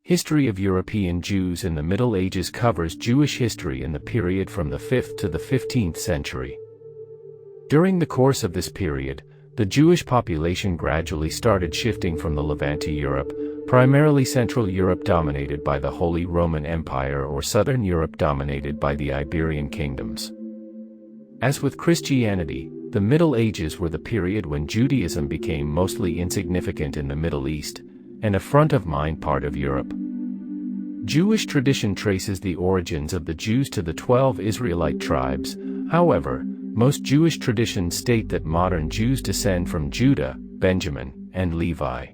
History of European Jews in the Middle Ages covers Jewish history in the period from the 5th to the 15th century. During the course of this period, the Jewish population gradually started shifting from the Levant to Europe, primarily Central Europe dominated by the Holy Roman Empire or Southern Europe dominated by the Iberian kingdoms. As with Christianity, the Middle Ages were the period when Judaism became mostly insignificant in the Middle East, and a front-of-mind part of Europe. Jewish tradition traces the origins of the Jews to the 12 Israelite tribes. However, most Jewish traditions state that modern Jews descend from Judah, Benjamin, and Levi.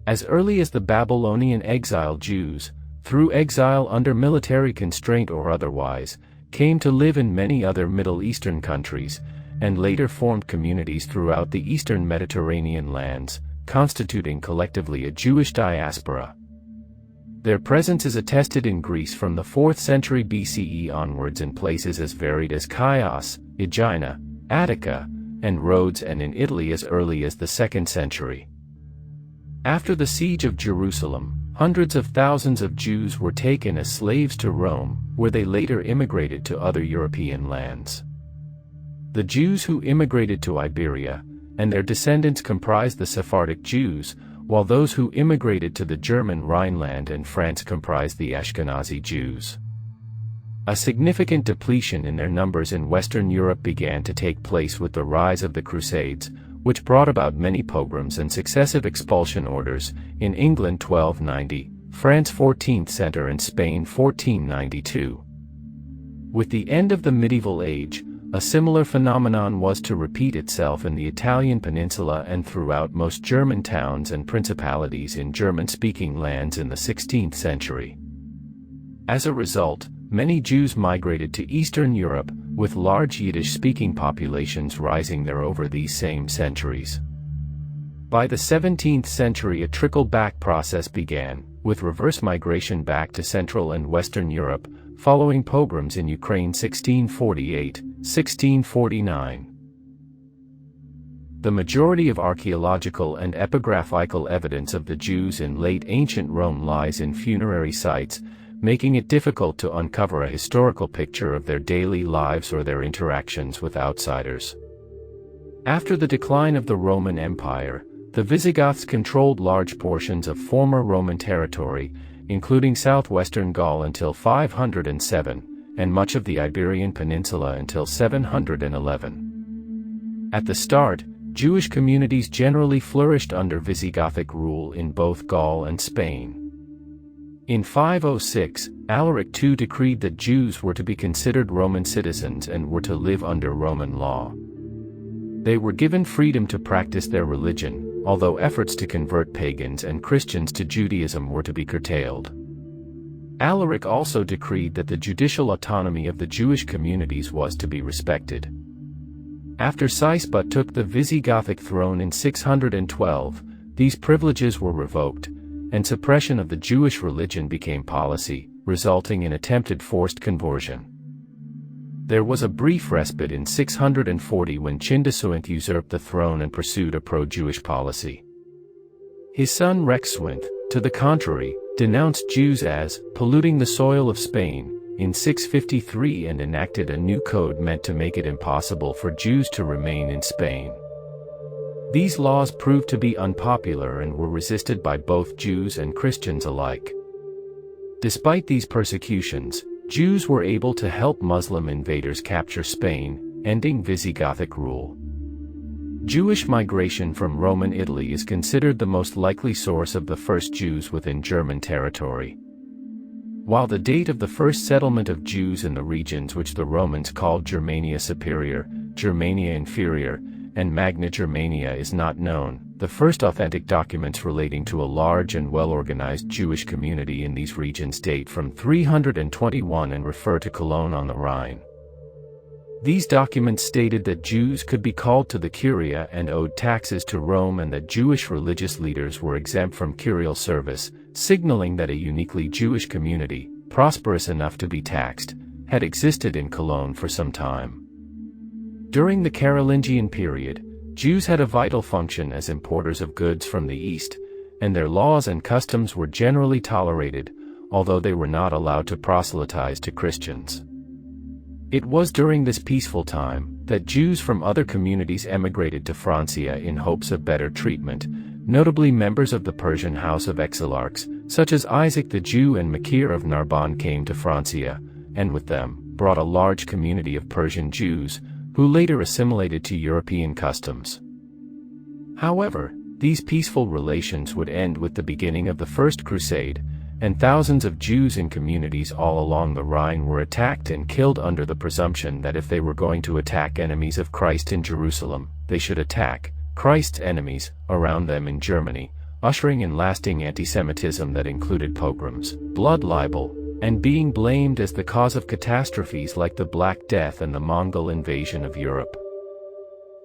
As early as the Babylonian exile, Jews, through exile under military constraint or otherwise, came to live in many other Middle Eastern countries, and later formed communities throughout the Eastern Mediterranean lands, constituting collectively a Jewish diaspora. Their presence is attested in Greece from the 4th century BCE onwards in places as varied as Chios, Aegina, Attica, and Rhodes, and in Italy as early as the 2nd century. After the siege of Jerusalem, hundreds of thousands of Jews were taken as slaves to Rome, where they later immigrated to other European lands. The Jews who immigrated to Iberia, and their descendants comprised the Sephardic Jews, while those who immigrated to the German Rhineland and France comprised the Ashkenazi Jews. A significant depletion in their numbers in Western Europe began to take place with the rise of the Crusades, which brought about many pogroms and successive expulsion orders, in England 1290, France 14th century and Spain 1492. With the end of the medieval age, a similar phenomenon was to repeat itself in the Italian peninsula and throughout most German towns and principalities in German-speaking lands in the 16th century. As a result, many Jews migrated to Eastern Europe, with large Yiddish-speaking populations rising there over these same centuries. By the 17th century, a trickle-back process began, with reverse migration back to Central and Western Europe, following pogroms in Ukraine 1648-1649. The majority of archaeological and epigraphical evidence of the Jews in late ancient Rome lies in funerary sites, making it difficult to uncover a historical picture of their daily lives or their interactions with outsiders. After the decline of the Roman Empire, the Visigoths controlled large portions of former Roman territory, including southwestern Gaul until 507, and much of the Iberian Peninsula until 711. At the start, Jewish communities generally flourished under Visigothic rule in both Gaul and Spain. In 506, Alaric II decreed that Jews were to be considered Roman citizens and were to live under Roman law. They were given freedom to practice their religion, although efforts to convert pagans and Christians to Judaism were to be curtailed. Alaric also decreed that the judicial autonomy of the Jewish communities was to be respected. After Sisebut took the Visigothic throne in 612, these privileges were revoked, and suppression of the Jewish religion became policy, resulting in attempted forced conversion. There was a brief respite in 640 when Chindasuint usurped the throne and pursued a pro-Jewish policy. His son Rexsuint, to the contrary, denounced Jews as polluting the soil of Spain in 653 and enacted a new code meant to make it impossible for Jews to remain in Spain. These laws proved to be unpopular and were resisted by both Jews and Christians alike. Despite these persecutions, Jews were able to help Muslim invaders capture Spain, ending Visigothic rule. Jewish migration from Roman Italy is considered the most likely source of the first Jews within German territory. While the date of the first settlement of Jews in the regions which the Romans called Germania Superior, Germania Inferior, and Magna Germania is not known, the first authentic documents relating to a large and well-organized Jewish community in these regions date from 321 and refer to Cologne on the Rhine. These documents stated that Jews could be called to the Curia and owed taxes to Rome, and that Jewish religious leaders were exempt from curial service, signaling that a uniquely Jewish community, prosperous enough to be taxed, had existed in Cologne for some time. During the Carolingian period, Jews had a vital function as importers of goods from the East, and their laws and customs were generally tolerated, although they were not allowed to proselytize to Christians. It was during this peaceful time that Jews from other communities emigrated to Francia in hopes of better treatment, notably members of the Persian House of Exilarchs, such as Isaac the Jew and Makir of Narbonne came to Francia, and with them brought a large community of Persian Jews, who later assimilated to European customs. However, these peaceful relations would end with the beginning of the First Crusade, and thousands of Jews in communities all along the Rhine were attacked and killed under the presumption that if they were going to attack enemies of Christ in Jerusalem, they should attack Christ's enemies around them in Germany, ushering in lasting anti-Semitism that included pogroms, blood libel, and being blamed as the cause of catastrophes like the Black Death and the Mongol invasion of Europe.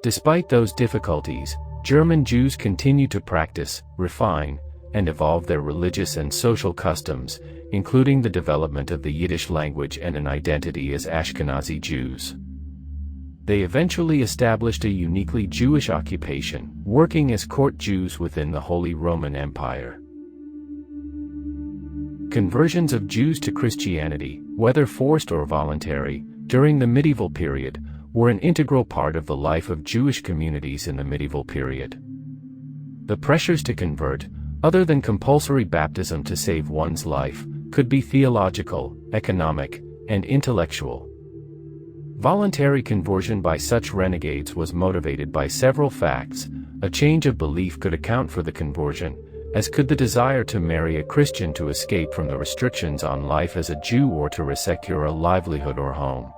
Despite those difficulties, German Jews continued to practice, refine, and evolve their religious and social customs, including the development of the Yiddish language and an identity as Ashkenazi Jews. They eventually established a uniquely Jewish occupation, working as court Jews within the Holy Roman Empire. Conversions of Jews to Christianity, whether forced or voluntary, during the medieval period, were an integral part of the life of Jewish communities in the medieval period. The pressures to convert, other than compulsory baptism to save one's life, could be theological, economic, and intellectual. Voluntary conversion by such renegades was motivated by several facts. A change of belief could account for the conversion, as could the desire to marry a Christian to escape from the restrictions on life as a Jew or to resecure a livelihood or home.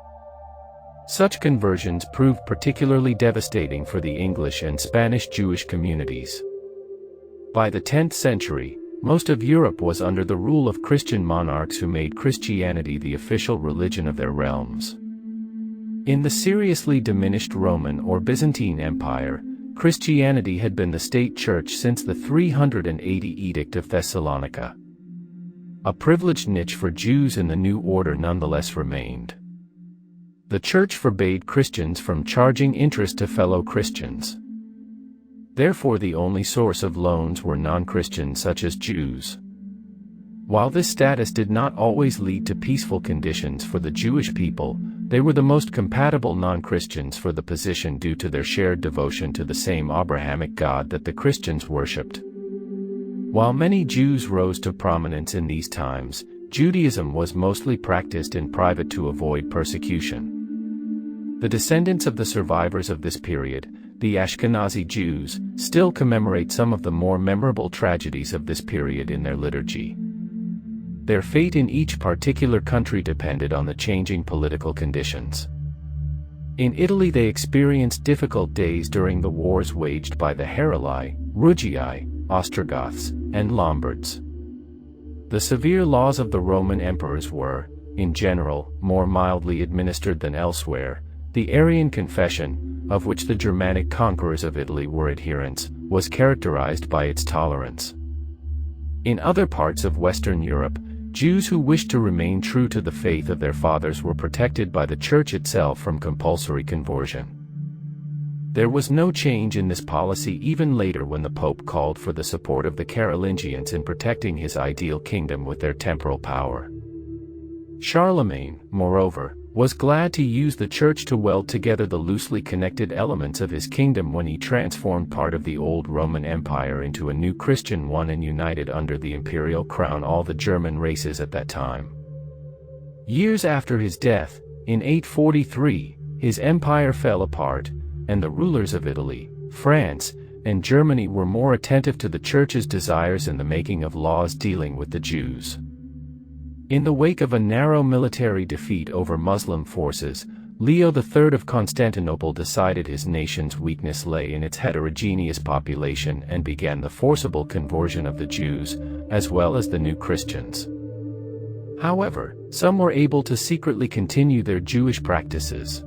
Such conversions proved particularly devastating for the English and Spanish Jewish communities. By the 10th century, most of Europe was under the rule of Christian monarchs who made Christianity the official religion of their realms. In the seriously diminished Roman or Byzantine Empire, Christianity had been the state church since the 380 Edict of Thessalonica. A privileged niche for Jews in the new order nonetheless remained. The church forbade Christians from charging interest to fellow Christians. Therefore, the only source of loans were non-Christians such as Jews. While this status did not always lead to peaceful conditions for the Jewish people, they were the most compatible non-Christians for the position due to their shared devotion to the same Abrahamic God that the Christians worshipped. While many Jews rose to prominence in these times, Judaism was mostly practiced in private to avoid persecution. The descendants of the survivors of this period, the Ashkenazi Jews, still commemorate some of the more memorable tragedies of this period in their liturgy. Their fate in each particular country depended on the changing political conditions. In Italy, they experienced difficult days during the wars waged by the Heruli, Rugii, Ostrogoths, and Lombards. The severe laws of the Roman emperors were, in general, more mildly administered than elsewhere. The Arian confession, of which the Germanic conquerors of Italy were adherents, was characterized by its tolerance. In other parts of Western Europe, Jews who wished to remain true to the faith of their fathers were protected by the Church itself from compulsory conversion. There was no change in this policy even later when the Pope called for the support of the Carolingians in protecting his ideal kingdom with their temporal power. Charlemagne, moreover, was glad to use the Church to weld together the loosely connected elements of his kingdom when he transformed part of the old Roman Empire into a new Christian one and united under the imperial crown all the German races at that time. Years after his death, in 843, his empire fell apart, and the rulers of Italy, France, and Germany were more attentive to the Church's desires in the making of laws dealing with the Jews. In the wake of a narrow military defeat over Muslim forces, Leo III of Constantinople decided his nation's weakness lay in its heterogeneous population and began the forcible conversion of the Jews, as well as the new Christians. However, some were able to secretly continue their Jewish practices.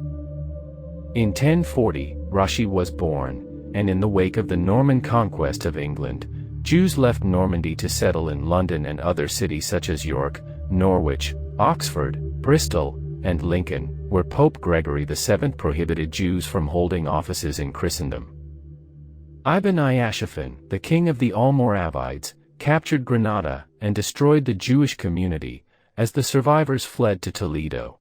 In 1040, Rashi was born, and in the wake of the Norman conquest of England, Jews left Normandy to settle in London and other cities such as York, Norwich, Oxford, Bristol, and Lincoln, where Pope Gregory VII prohibited Jews from holding offices in Christendom. Ibn Iashafin, the king of the Almoravides, captured Granada and destroyed the Jewish community, as the survivors fled to Toledo.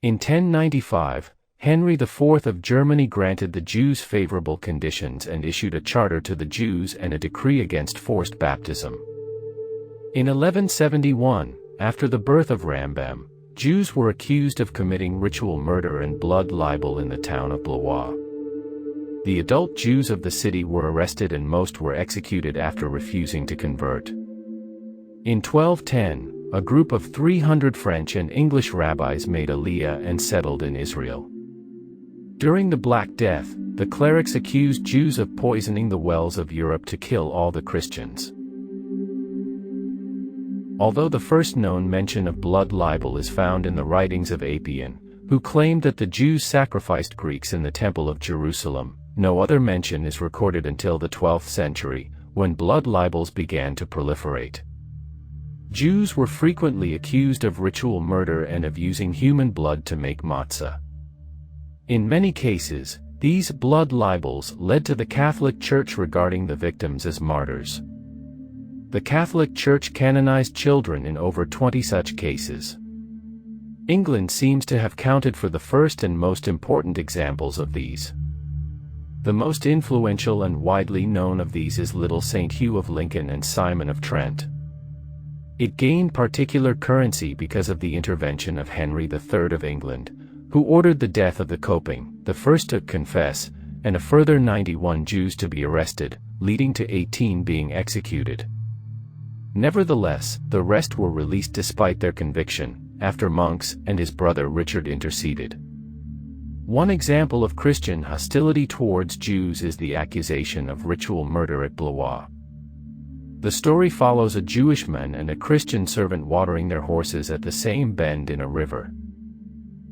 In 1095, Henry IV of Germany granted the Jews favorable conditions and issued a charter to the Jews and a decree against forced baptism. In 1171, after the birth of Rambam, Jews were accused of committing ritual murder and blood libel in the town of Blois. The adult Jews of the city were arrested and most were executed after refusing to convert. In 1210, a group of 300 French and English rabbis made Aliyah and settled in Israel. During the Black Death, the clerics accused Jews of poisoning the wells of Europe to kill all the Christians. Although the first known mention of blood libel is found in the writings of Appian, who claimed that the Jews sacrificed Greeks in the Temple of Jerusalem, no other mention is recorded until the 12th century, when blood libels began to proliferate. Jews were frequently accused of ritual murder and of using human blood to make matzah. In many cases, these blood libels led to the Catholic Church regarding the victims as martyrs. The Catholic Church canonized children in over 20 such cases. England seems to have counted for the first and most important examples of these. The most influential and widely known of these is Little St. Hugh of Lincoln and Simon of Trent. It gained particular currency because of the intervention of Henry III of England, who ordered the death of the Coping, the first to confess, and a further 91 Jews to be arrested, leading to 18 being executed. Nevertheless, the rest were released despite their conviction, after Monks and his brother Richard interceded. One example of Christian hostility towards Jews is the accusation of ritual murder at Blois. The story follows a Jewish man and a Christian servant watering their horses at the same bend in a river.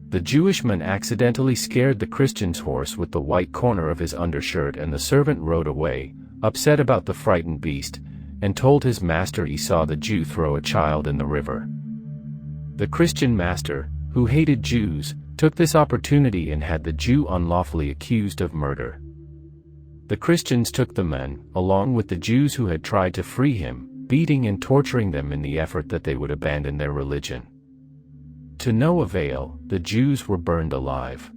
The Jewish man accidentally scared the Christian's horse with the white corner of his undershirt, and the servant rode away, upset about the frightened beast, and told his master he saw the Jew throw a child in the river. The Christian master, who hated Jews, took this opportunity and had the Jew unlawfully accused of murder. The Christians took the man, along with the Jews who had tried to free him, beating and torturing them in the effort that they would abandon their religion. To no avail, the Jews were burned alive.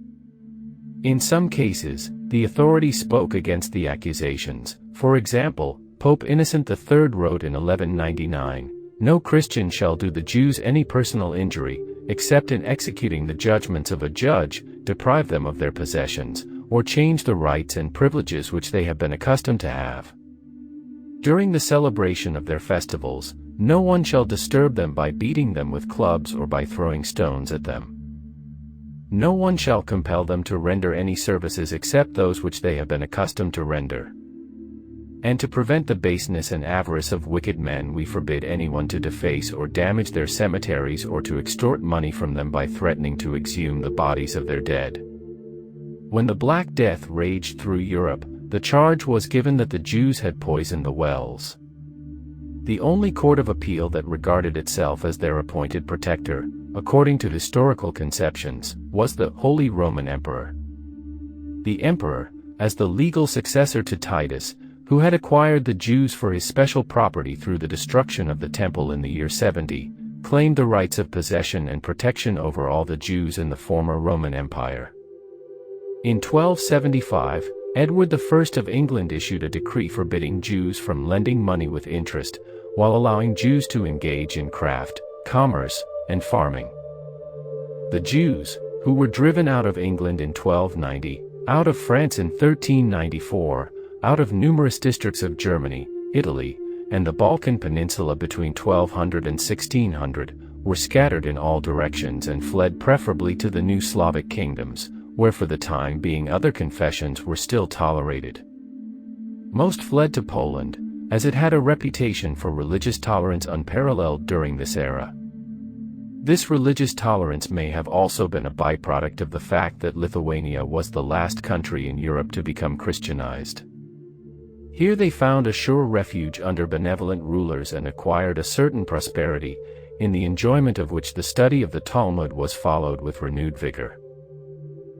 In some cases, the authorities spoke against the accusations. For example, Pope Innocent III wrote in 1199, "No Christian shall do the Jews any personal injury, except in executing the judgments of a judge, deprive them of their possessions, or change the rights and privileges which they have been accustomed to have. During the celebration of their festivals, no one shall disturb them by beating them with clubs or by throwing stones at them. No one shall compel them to render any services except those which they have been accustomed to render. And to prevent the baseness and avarice of wicked men, we forbid anyone to deface or damage their cemeteries or to extort money from them by threatening to exhume the bodies of their dead." When the Black Death raged through Europe, the charge was given that the Jews had poisoned the wells. The only court of appeal that regarded itself as their appointed protector, according to historical conceptions, was the Holy Roman Emperor. The emperor, as the legal successor to Titus, who had acquired the Jews for his special property through the destruction of the temple in the year 70, claimed the rights of possession and protection over all the Jews in the former Roman Empire. In 1275, Edward I of England issued a decree forbidding Jews from lending money with interest, while allowing Jews to engage in craft, commerce, and farming. The Jews, who were driven out of England in 1290, out of France in 1394, out of numerous districts of Germany, Italy, and the Balkan Peninsula between 1200 and 1600, were scattered in all directions and fled preferably to the new Slavic kingdoms, where for the time being other confessions were still tolerated. Most fled to Poland, as it had a reputation for religious tolerance unparalleled during this era. This religious tolerance may have also been a byproduct of the fact that Lithuania was the last country in Europe to become Christianized. Here they found a sure refuge under benevolent rulers and acquired a certain prosperity, in the enjoyment of which the study of the Talmud was followed with renewed vigor.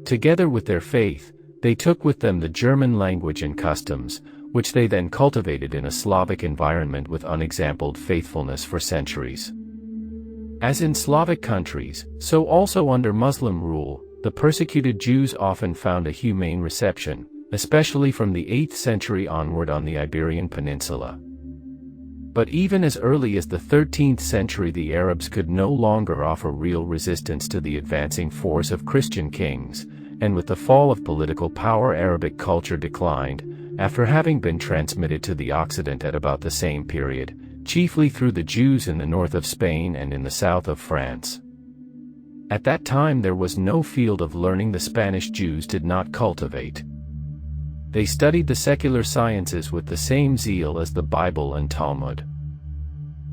Together with their faith, They took with them the German language and customs, which they then cultivated in a Slavic environment with unexampled faithfulness for centuries. As in Slavic countries, so also under Muslim rule, the persecuted Jews often found a humane reception, especially from the 8th century onward on the Iberian Peninsula. But even as early as the 13th century, the Arabs could no longer offer real resistance to the advancing force of Christian kings, and with the fall of political power, Arabic culture declined, after having been transmitted to the Occident at about the same period, chiefly through the Jews in the north of Spain and in the south of France. At that time there was no field of learning the Spanish Jews did not cultivate. They studied the secular sciences with the same zeal as the Bible and Talmud.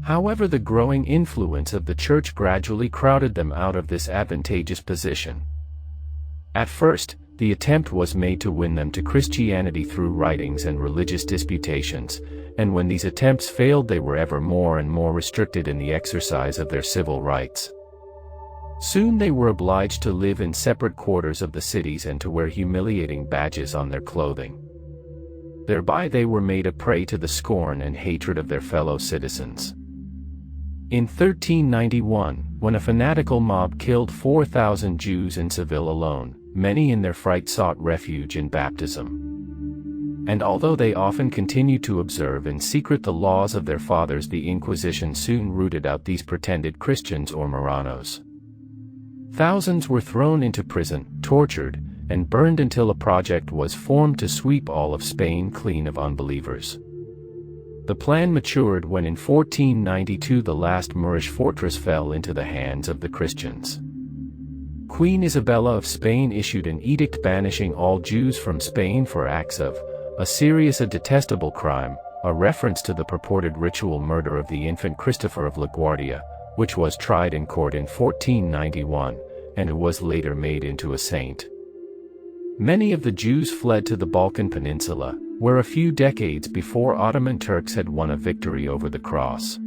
However, the growing influence of the Church gradually crowded them out of this advantageous position. At first, the attempt was made to win them to Christianity through writings and religious disputations, and when these attempts failed, they were ever more and more restricted in the exercise of their civil rights. Soon they were obliged to live in separate quarters of the cities and to wear humiliating badges on their clothing. Thereby they were made a prey to the scorn and hatred of their fellow citizens. In 1391, when a fanatical mob killed 4,000 Jews in Seville alone, many in their fright sought refuge in baptism. And although they often continued to observe in secret the laws of their fathers, the Inquisition soon rooted out these pretended Christians or Marranos. Thousands were thrown into prison, tortured, and burned until a project was formed to sweep all of Spain clean of unbelievers. The plan matured when in 1492 the last Moorish fortress fell into the hands of the Christians. Queen Isabella of Spain issued an edict banishing all Jews from Spain for acts of a serious and detestable crime, a reference to the purported ritual murder of the infant Christopher of LaGuardia, which was tried in court in 1491, and was later made into a saint. Many of the Jews fled to the Balkan Peninsula, where a few decades before Ottoman Turks had won a victory over the cross.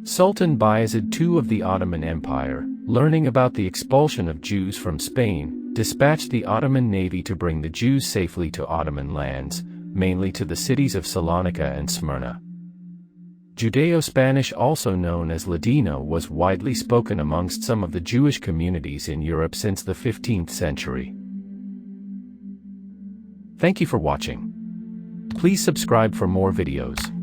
Sultan Bayezid II of the Ottoman Empire, learning about the expulsion of Jews from Spain, dispatched the Ottoman navy to bring the Jews safely to Ottoman lands, mainly to the cities of Salonika and Smyrna. Judeo-Spanish, also known as Ladino, was widely spoken amongst some of the Jewish communities in Europe since the 15th century. Thank you for watching. Please subscribe for more videos.